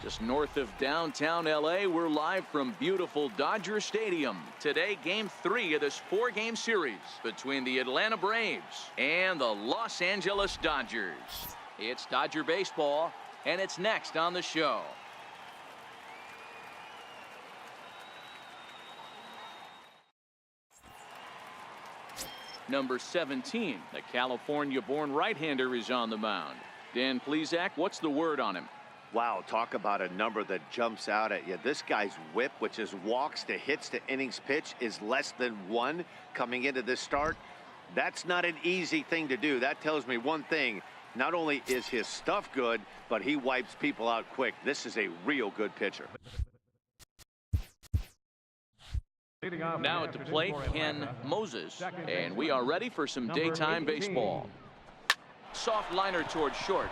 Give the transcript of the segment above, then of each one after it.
Just north of downtown LA, we're live from beautiful Dodger Stadium. Today, Game 3 of this 4-game series between the Atlanta Braves and the Los Angeles Dodgers. It's Dodger baseball, and it's next on the show. Number 17, the California-born right-hander, is on the mound. Dan Plesac, what's the word on him? Wow, talk about a number that jumps out at you. This guy's whip, which is walks to hits to innings pitch, is less than 1 coming into this start. That's not an easy thing to do. That tells me one thing. Not only is his stuff good, but he wipes people out quick. This is a real good pitcher. Now at the plate, Ken Moses, and we are ready for some daytime baseball. Soft liner towards short.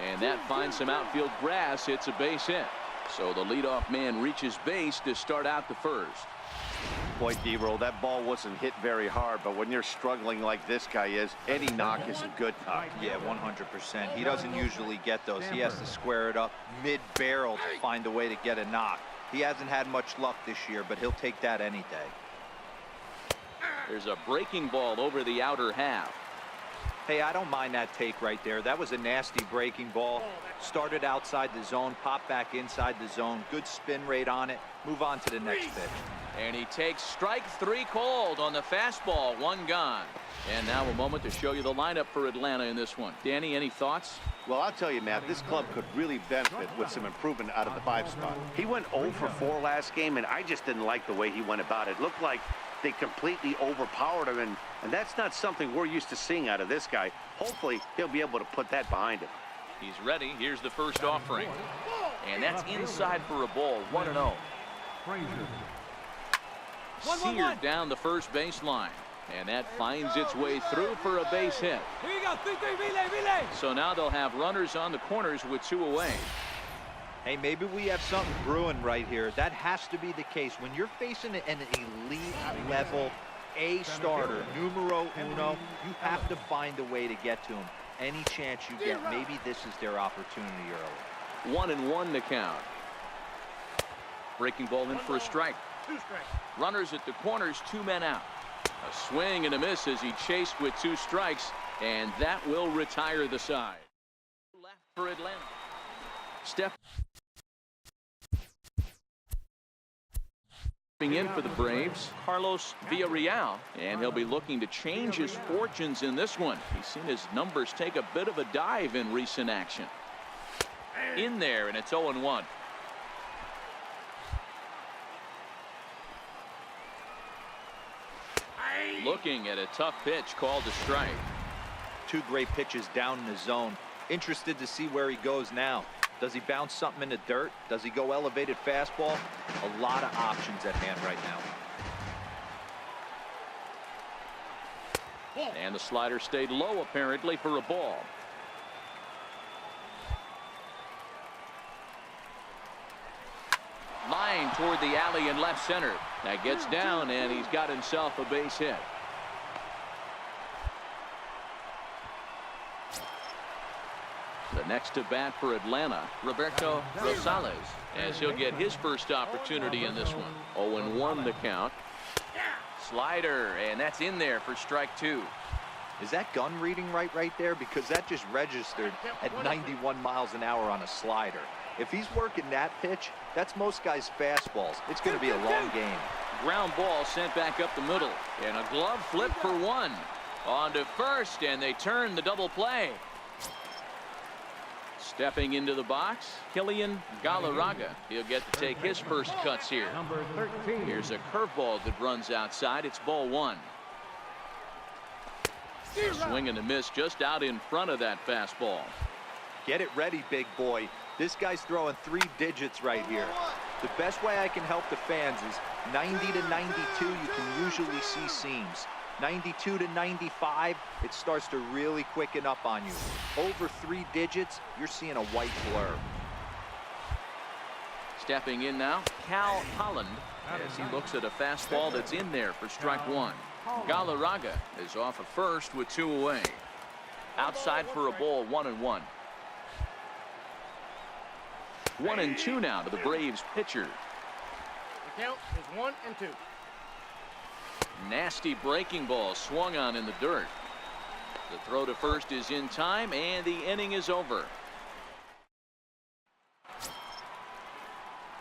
And that finds some outfield grass. It's a base hit. So the leadoff man reaches base to start out the first. Boy, D-roll, that ball wasn't hit very hard, but when you're struggling like this guy is, any knock is a good knock. Yeah, 100%. He doesn't usually get those. He has to square it up mid-barrel to find a way to get a knock. He hasn't had much luck this year, but he'll take that any day. There's a breaking ball over the outer half. Hey, I don't mind that take right there. That was a nasty breaking ball. Started outside the zone, popped back inside the zone. Good spin rate on it. Move on to the next pitch. And he takes strike 3 called on the fastball. 1 gone. And now a moment to show you the lineup for Atlanta in this one. Danny, any thoughts? Well, I'll tell you, Matt, this club could really benefit with some improvement out of the 5 spot. He went 0 for 4 last game, and I just didn't like the way he went about it. It looked like they completely overpowered him, and that's not something we're used to seeing out of this guy. Hopefully, he'll be able to put that behind him. He's ready. Here's the first offering. And that's inside for a ball. 1-0. Seared down the first baseline. And that finds its way through for a base hit. Here you go. 3-3, So now they'll have runners on the corners with 2 away. Hey, maybe we have something brewing right here. That has to be the case. When you're facing an elite level A starter, numero uno, you have to find a way to get to him. Any chance you get, maybe this is their opportunity early. 1-1 the count. Breaking ball in for a strike. Runners at the corners, 2 men out. A swing and a miss as he chased with 2 strikes, and that will retire the side. Left for Atlanta. Stepping in for the Braves, Carlos Villarreal, and he'll be looking to change his fortunes in this one. He's seen his numbers take a bit of a dive in recent action. In there, and it's 0-1. Looking at a tough pitch called a strike. 2 great pitches down in the zone. Interested to see where he goes now. Does he bounce something in the dirt? Does he go elevated fastball? A lot of options at hand right now. And the slider stayed low apparently for a ball. Line toward the alley in left center. That gets down, and he's got himself a base hit. The next to bat for Atlanta, Roberto Rosales, as he'll get his first opportunity in this one. 0-1 the count. Slider, and that's in there for strike 2. Is that gun reading right there? Because that just registered at 91 miles an hour on a slider. If he's working that pitch, that's most guys' fastballs. It's going to be a long game. Ground ball sent back up the middle, and a glove flip for 1. On to first, and they turn the double play. Stepping into the box, Killian Galarraga. He'll get to take his first cuts here. Here's a curveball that runs outside. It's ball 1. A swing and a miss just out in front of that fastball. Get it ready, big boy. This guy's throwing 3 digits right here. The best way I can help the fans is 90 to 92. You can usually see seams. 92 to 95, it starts to really quicken up on you. Over 3 digits, you're seeing a white blur. Stepping in now, Cal Holland, as he looks at a fastball that's in there for strike 1. Galarraga is off at first with 2 away. Outside for a ball, 1-1. 1-2 now to the Braves pitcher. The count is 1-2. Nasty breaking ball swung on in the dirt. The throw to first is in time, and the inning is over.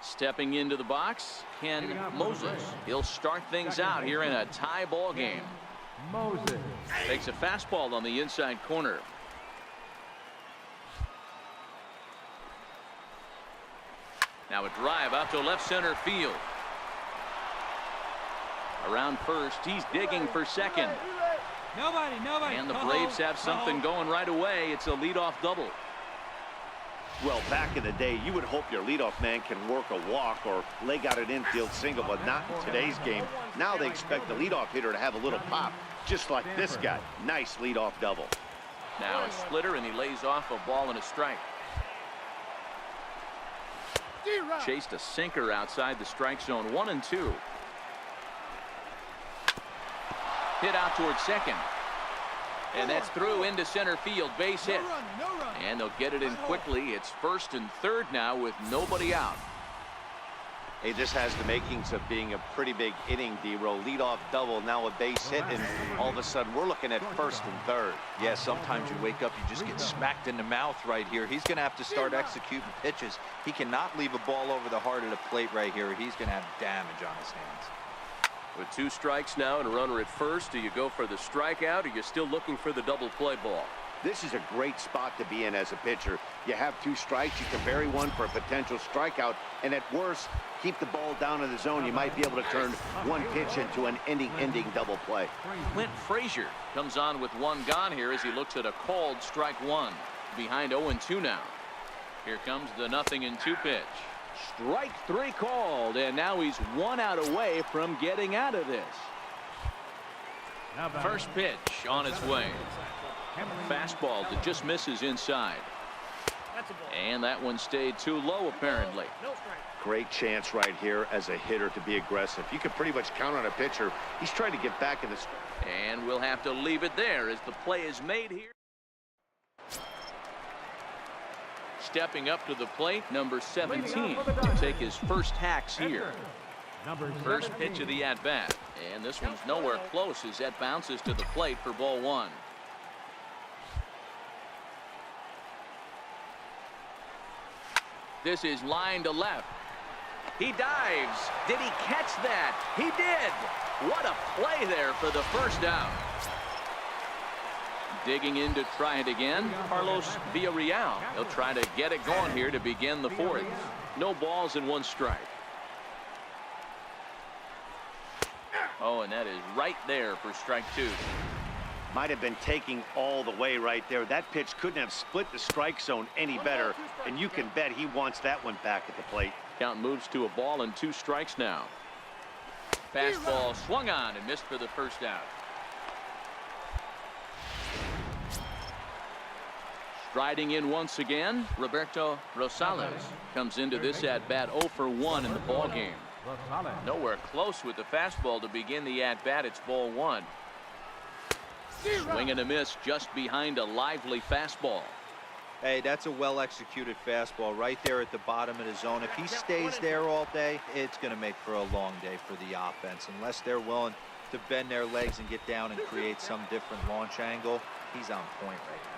Stepping into the box, Ken Moses. He'll start things out here in a tie ball game. Moses Takes a fastball on the inside corner. Now a drive out to left center field. Around first, he's digging for second. Nobody. And the Braves have something going right away. It's a leadoff double. Well, back in the day, you would hope your leadoff man can work a walk or leg out an infield single, but not in today's game. Now they expect the leadoff hitter to have a little pop, just like this guy. Nice leadoff double. Now a splitter, and he lays off a ball and a strike. Chased a sinker outside the strike zone. 1-2. Hit out towards second. And that's through into center field. Base hit. And they'll get it in quickly. It's first and third now with nobody out. Hey, this has the makings of being a pretty big inning, D-Row. Leadoff double, now a base hit, and all of a sudden we're looking at first and third. Yeah, sometimes you wake up, you just get smacked in the mouth right here. He's going to have to start executing pitches. He cannot leave a ball over the heart of the plate right here. He's going to have damage on his hands. With 2 strikes now and a runner at first, do you go for the strikeout, or you're still looking for the double play ball? This is a great spot to be in as a pitcher. You have 2 strikes, you can bury one for a potential strikeout, and at worst, keep the ball down in the zone. You might be able to turn one pitch into an inning-ending double play. Clint Frazier comes on with 1 gone here as he looks at a called strike 1. Behind 0-2 now. Here comes the 0-2 pitch. Strike 3 called, and now he's 1 out away from getting out of this. First pitch on its way. Fastball that just misses inside. And that one stayed too low apparently. Great chance right here as a hitter to be aggressive. You can pretty much count on a pitcher. He's trying to get back in this. And we'll have to leave it there as the play is made here. Stepping up to the plate, number 17 will take his first hacks here. First pitch of the at-bat. And this one's nowhere close as that bounces to the plate for ball 1. This is line to left. He dives. Did he catch that? He did. What a play there for the first out. Digging in to try it again, Carlos Villarreal. He'll try to get it going here to begin the 4th. No balls and 1 strike. Oh, and that is right there for strike 2. Might have been taking all the way right there. That pitch couldn't have split the strike zone any better, and you can bet he wants that one back at the plate. Count moves to a ball and 2 strikes now. Fastball swung on and missed for the first out. Striding in once again, Roberto Rosales comes into this at-bat 0 for 1 in the ball game. Nowhere close with the fastball to begin the at-bat. It's ball 1. Swing and a miss just behind a lively fastball. Hey, that's a well-executed fastball right there at the bottom of the zone. If he stays there all day, it's going to make for a long day for the offense. Unless they're willing to bend their legs and get down and create some different launch angle, he's on point right now.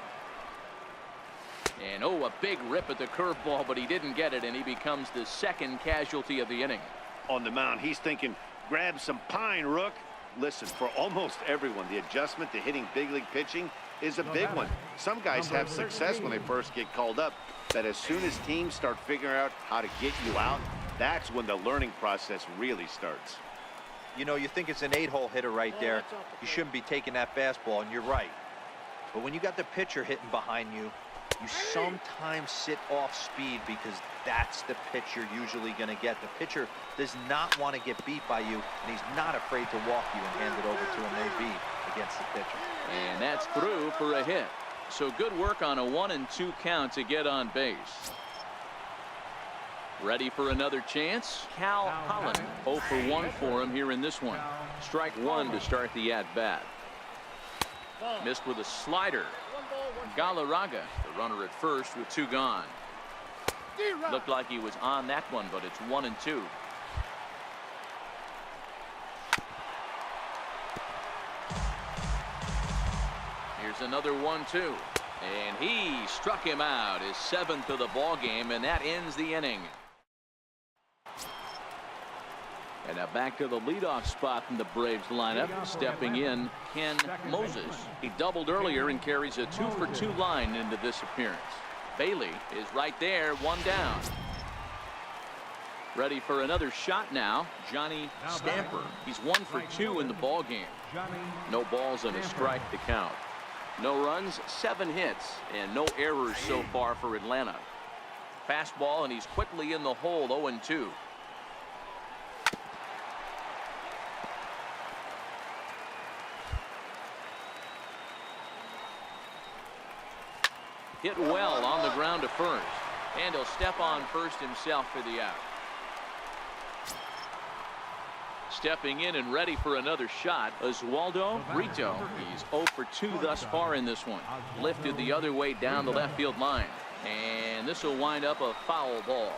And oh, a big rip at the curveball, but he didn't get it, and he becomes the second casualty of the inning. On the mound, he's thinking, grab some pine, Rook. Listen, for almost everyone, the adjustment to hitting big league pitching is a big one. Some guys have success when they first get called up, but as soon as teams start figuring out how to get you out, that's when the learning process really starts. You know, you think it's an 8-hole hitter right there. You shouldn't be taking that fastball, and you're right. But when you got the pitcher hitting behind you, you sometimes sit off speed because that's the pitch you're usually going to get. The pitcher does not want to get beat by you, and he's not afraid to walk you and hand it over to him maybe against the pitcher. And that's through for a hit. So good work on a 1-2 count to get on base. Ready for another chance? Cal Holland. 0 for 1 for him here in this one. Strike 1 to start the at-bat. Missed with a slider. Galarraga, the runner at first with 2 gone. Looked like he was on that one, but it's 1-2. Here's another 1-2. And he struck him out, his 7th of the ball game, and that ends the inning. And now back to the leadoff spot in the Braves lineup. Stepping in, Ken Moses. He doubled earlier and carries a 2-for-2 line into this appearance. Bailey is right there, 1 down. Ready for another shot now, Johnny Stamper. He's 1 for 2 in the ball game. No balls and a strike to count. No runs, 7 hits, and no errors so far for Atlanta. Fastball, and he's quickly in the hole, 0-2. Hit well on the ground to first, and he'll step on first himself for the out. Stepping in and ready for another shot, Oswaldo Brito. He's 0 for 2 thus far in this one. Lifted the other way down the left field line, and this will wind up a foul ball.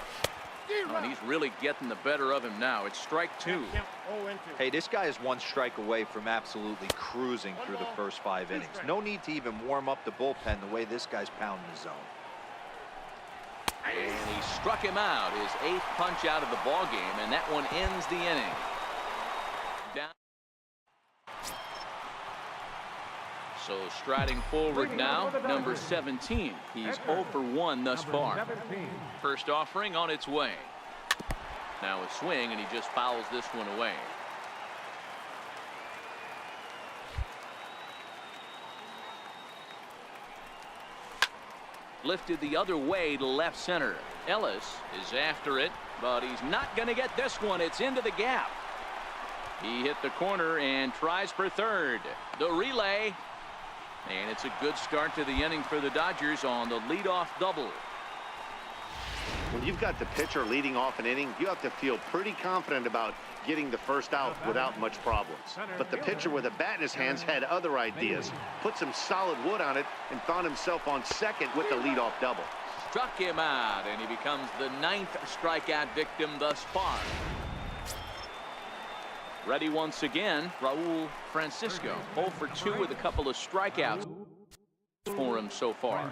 And he's really getting the better of him now. It's strike 2. Hey, this guy is 1 strike away from absolutely cruising through the first 5 innings. No need to even warm up the bullpen the way this guy's pounding the zone. And he struck him out, his 8th punch out of the ball game, and that one ends the inning. Down. So striding forward now, number 17. He's 0 for 1 thus far. First offering on its way. Now a swing, and he just fouls this one away. Lifted the other way to left center. Ellis is after it, but he's not going to get this one. It's into the gap. He hit the corner and tries for third. The relay. And it's a good start to the inning for the Dodgers on the leadoff double. When you've got the pitcher leading off an inning, you have to feel pretty confident about getting the first out without much problems. But the pitcher with a bat in his hands had other ideas. Put some solid wood on it and found himself on second with the leadoff double. Struck him out, and he becomes the 9th strikeout victim thus far. Ready once again, Raul Francisco. 0 for 2 with a couple of strikeouts for him so far.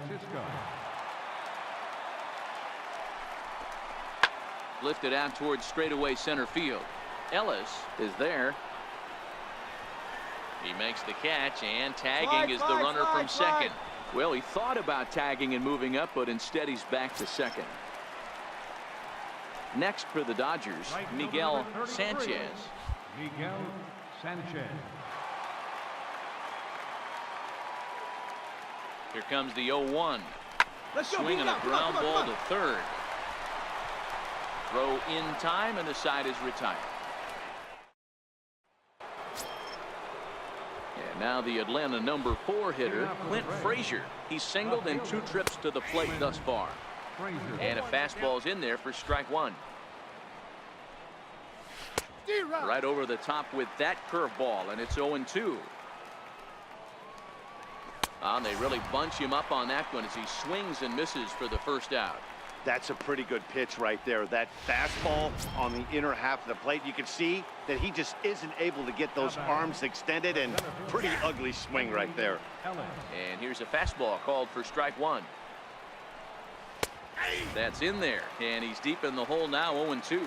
Lifted out towards straightaway center field. Ellis is there. He makes the catch, and tagging is the runner from second. Well, he thought about tagging and moving up, but instead he's back to second. Next for the Dodgers, Miguel Sanchez. Miguel Sanchez. Here comes the 0-1. Swing and a ground ball to third. Throw in time, and the side is retired. And now the Atlanta number 4 hitter, Clint Frazier. He's singled in 2 trips to the plate thus far. And a fastball's in there for strike 1. Right over the top with that curveball, and it's 0-2. And they really bunch him up on that one as he swings and misses for the first out. That's a pretty good pitch right there. That fastball on the inner half of the plate. You can see that he just isn't able to get those arms extended, and pretty ugly swing right there. And here's a fastball called for strike 1. That's in there, and he's deep in the hole now, 0-2.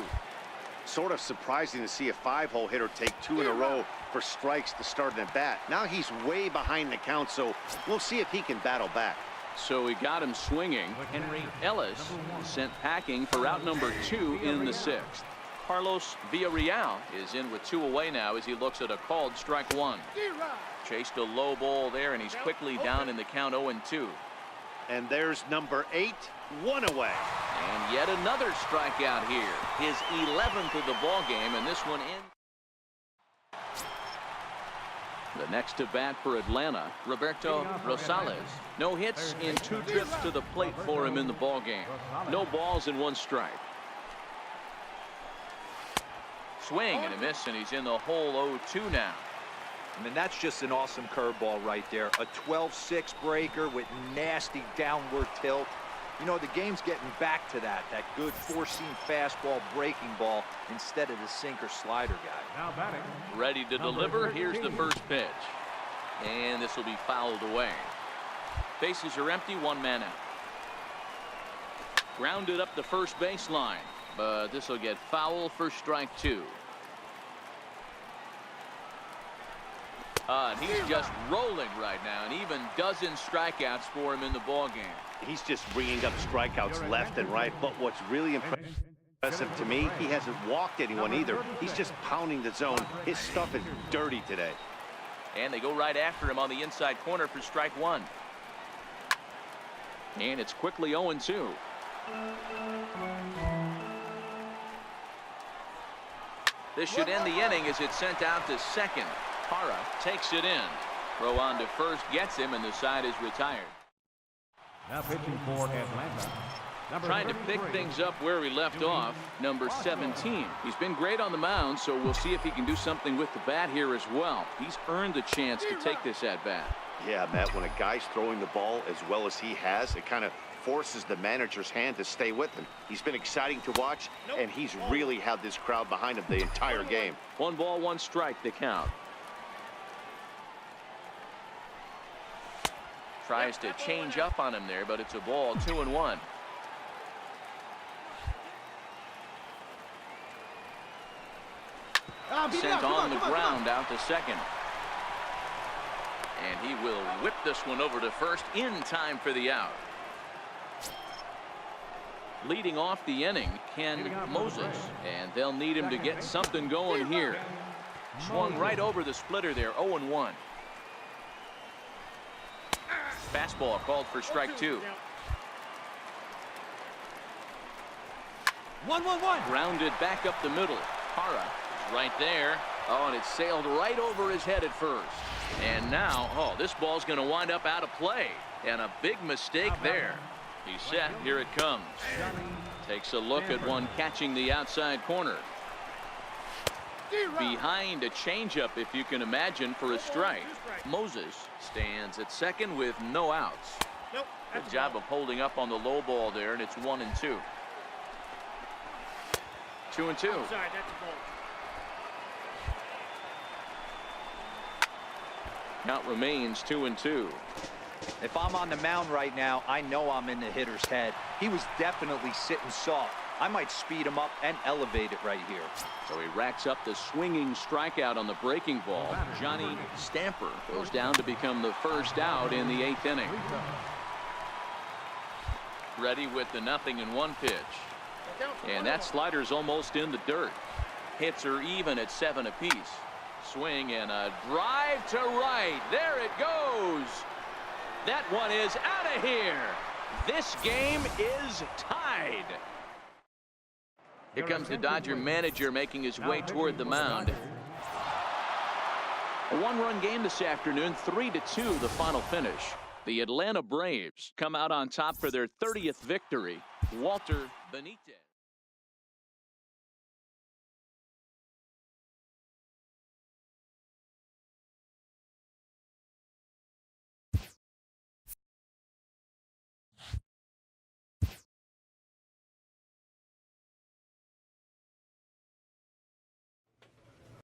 Sort of surprising to see a 5-hole hitter take 2 in a row for strikes to start an at bat. Now he's way behind the count, so we'll see if he can battle back. So he got him swinging. Henry Ellis sent packing for out number 2 in the 6th. Carlos Villarreal is in with 2 away now as he looks at a called strike 1. Chased a low ball there, and he's quickly down in the count, 0-2. And there's number 8, 1 away. And yet another strikeout here. His 11th of the ball game, and this one in. The next to bat for Atlanta, Roberto Rosales. No hits in 2 trips to the plate for him in the ball game. No balls and 1 strike. Swing and a miss, and he's in the hole, 0-2 now. I mean, that's just an awesome curveball right there. A 12-6 breaker with nasty downward tilt. You know, the game's getting back to that good four-seam fastball breaking ball instead of the sinker slider guy. Now batting. Ready to deliver. Here's the first pitch. And this will be fouled away. Bases are empty, one man out. Grounded up the first baseline, but this will get foul for strike two. And he's just rolling right now, and even dozen strikeouts for him in the ballgame. He's just bringing up strikeouts left and right, but what's really impressive to me, he hasn't walked anyone either. He's just pounding the zone. His stuff is dirty today. And they go right after him on the inside corner for strike one. And it's quickly 0-2. This should end the inning as it's sent out to second. Hara takes it in. Throw on to first, gets him, and the side is retired. Now pitching for Atlanta. Trying to pick things up where he left off, number 17. He's been great on the mound, so we'll see if he can do something with the bat here as well. He's earned the chance to take this at-bat. Yeah, Matt, when a guy's throwing the ball as well as he has, it kind of forces the manager's hand to stay with him. He's been exciting to watch, and he's really had this crowd behind him the entire game. 1 ball, 1 strike, the count. Tries to change up on him there, but it's a ball, 2-1. Sent on the ground out to second. And he will whip this one over to first in time for the out. Leading off the inning, Ken Moses, and they'll need him to get something going here. Swung right over the splitter there, 0-1. Fastball called for strike two. 1-1-1. Grounded back up the middle. Hara is right there. Oh, and it sailed right over his head at first. And now, oh, this ball's going to wind up out of play. And a big mistake there. He's set. Here it comes. Takes a look at one catching the outside corner. Behind a changeup, if you can imagine, for a strike. Moses stands at second with no outs. Good job of holding up on the low ball there, and it's 1-2. 2-2. Count remains 2-2. If I'm on the mound right now, I know I'm in the hitter's head. He was definitely sitting soft. I might speed him up and elevate it right here. So he racks up the swinging strikeout on the breaking ball. Johnny Stamper goes down to become the first out in the 8th inning. Ready with the 0-1 pitch. And that slider's almost in the dirt. Hits are even at 7 apiece. Swing and a drive to right. There it goes. That one is out of here. This game is tied. Here comes the Dodger manager making his way toward the mound. A 1-run game this afternoon, 3-2 the final finish. The Atlanta Braves come out on top for their 30th victory. Walter Benitez.